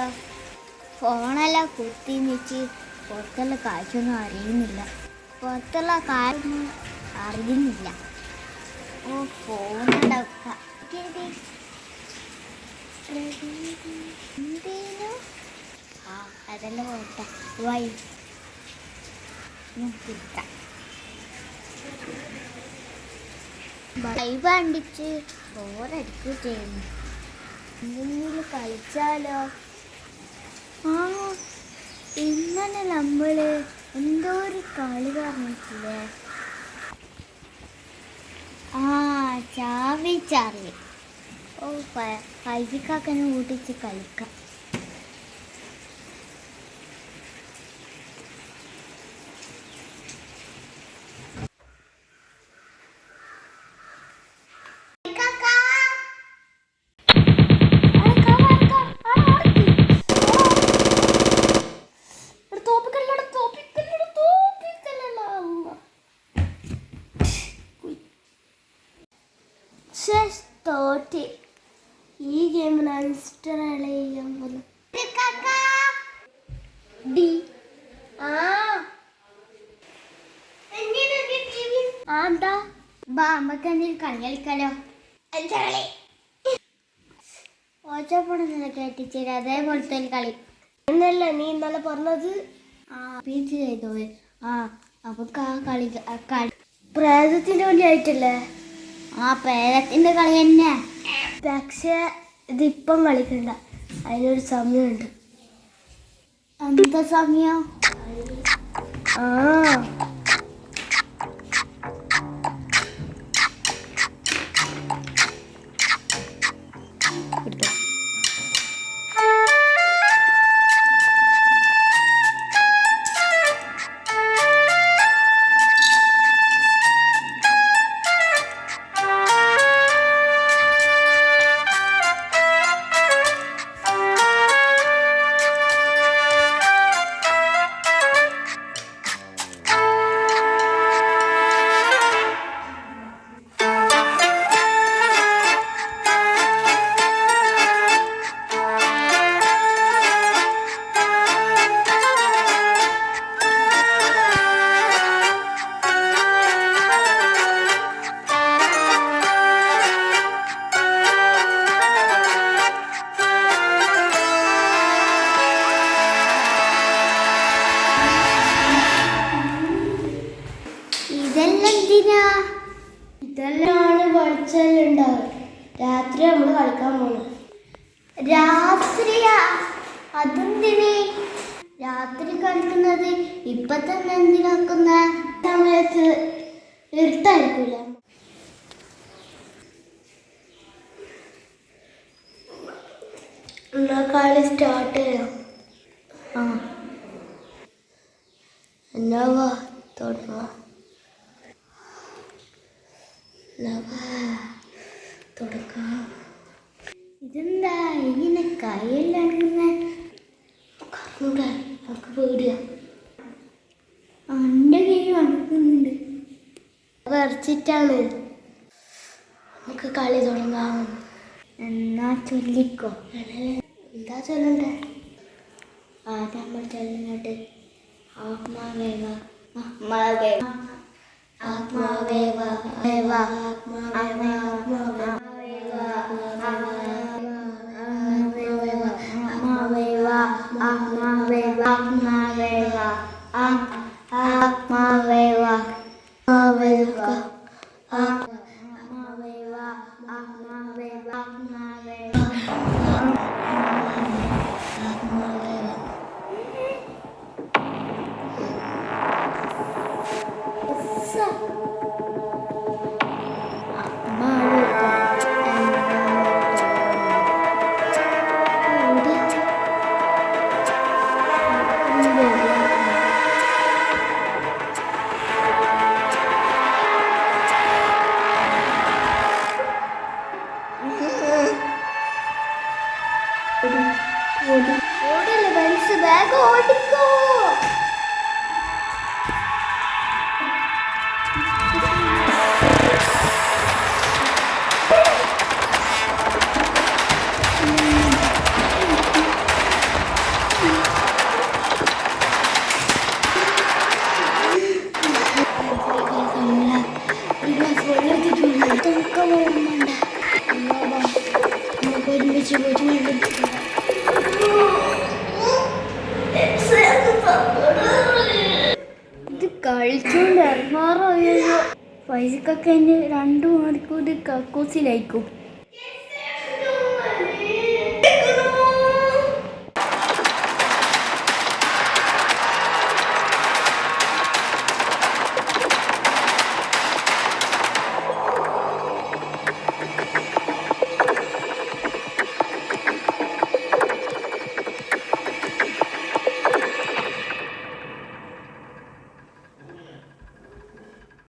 അറിയില്ലല്ലോ. ഫോണെല്ലാം കുത്തി വെച്ച് പുറത്തുള്ള കാഴ്ചയൊന്നും അറിയുന്നില്ല. പുറത്തുള്ള കാര്യമൊന്നും അറിയുന്നില്ല. ഓ ഫോണുണ്ടാക്കാം എന്തേനു അതെല്ലാം പോട്ടെ. ലൈവ് കണ്ടിച്ച് ബോറടിക്കുക ചെയ്യുന്നു. എന്തെങ്കിലും കളിച്ചാലോ? ഇന്നലെ നമ്മള് എന്തോ ഒരു കളി പറഞ്ഞിട്ടില്ലേ? ചാവി ചാറി. ഓ ഫൈസിക്കാക്കനെ കൂട്ടിച്ച് കളിക്കാം. തോറ്റി ഈ ഗെയിമിനാണ് ചെയ്യാൻ പോകുന്നത്. എന്താ നമുക്ക് എന്തെങ്കിലും കളി കളിക്കാലോ? ഓച്ചപ്പണ കേട്ടിച്ചേരി അതേപോലത്തെ ഒരു കളി എന്നല്ല നീ ഇന്നലെ പറഞ്ഞത്. പീച്ച് ചെയ്തോ? നമുക്ക് ആ കളി പ്രേതത്തിന്റെ കളി ആയിട്ടല്ലേ? പ്രേതത്തിന്റെ കളി തന്നെ. പക്ഷെ ഇതിപ്പം കളിക്കണ്ട, അതിനൊരു സമയമുണ്ട്. എന്താ സമയം? ഇതെല്ലാണ് കളിച്ചാലുണ്ടാവും. രാത്രി നമ്മൾ കളിക്കാൻ പോകണം. രാത്രിയാ? അതെന്തിന് രാത്രി കളിക്കുന്നത്? ഇപ്പൊ തന്നെ എന്തിനാക്കുന്ന സമയത്ത് ഇരുട്ടായിരിക്കില്ല. എന്നാ കളി സ്റ്റാർട്ട് ചെയ്യാം. എന്നാ വാ തുടങ്ങാം. ഇതെന്താ ഇങ്ങനെ കയ്യിലടങ്ങുന്ന? നമുക്ക് പേടിയാ. എൻ്റെ കൈ വണക്കുന്നുണ്ട്. വരച്ചിട്ടാണ്. നമുക്ക് കളി തുടങ്ങാം. എന്നാ ചൊല്ലിക്കോ. എന്താ ചൊല്ലണ്ടേ? ആദ്യം നമ്മൾ ചൊല്ലിട്ട് ആത്മാവേവ ആത്മാവേവ ആത്മാവേവ ആത്മാവേവ ആത്മാവേവ ഓടില്ല ബെൻസ് ബാഗ് ഓടിക്കോ. ഒരുമിച്ച് പോയിട്ട് കണ്ടുപിടിച്ചിട്ടുണ്ടാവും. ഇത് കളിച്ചോണ്ട് ഇറങ്ങാറോ പൈസക്കൊക്കെ 2 മണിക്കൂർ കക്കൂസിലായിരിക്കും.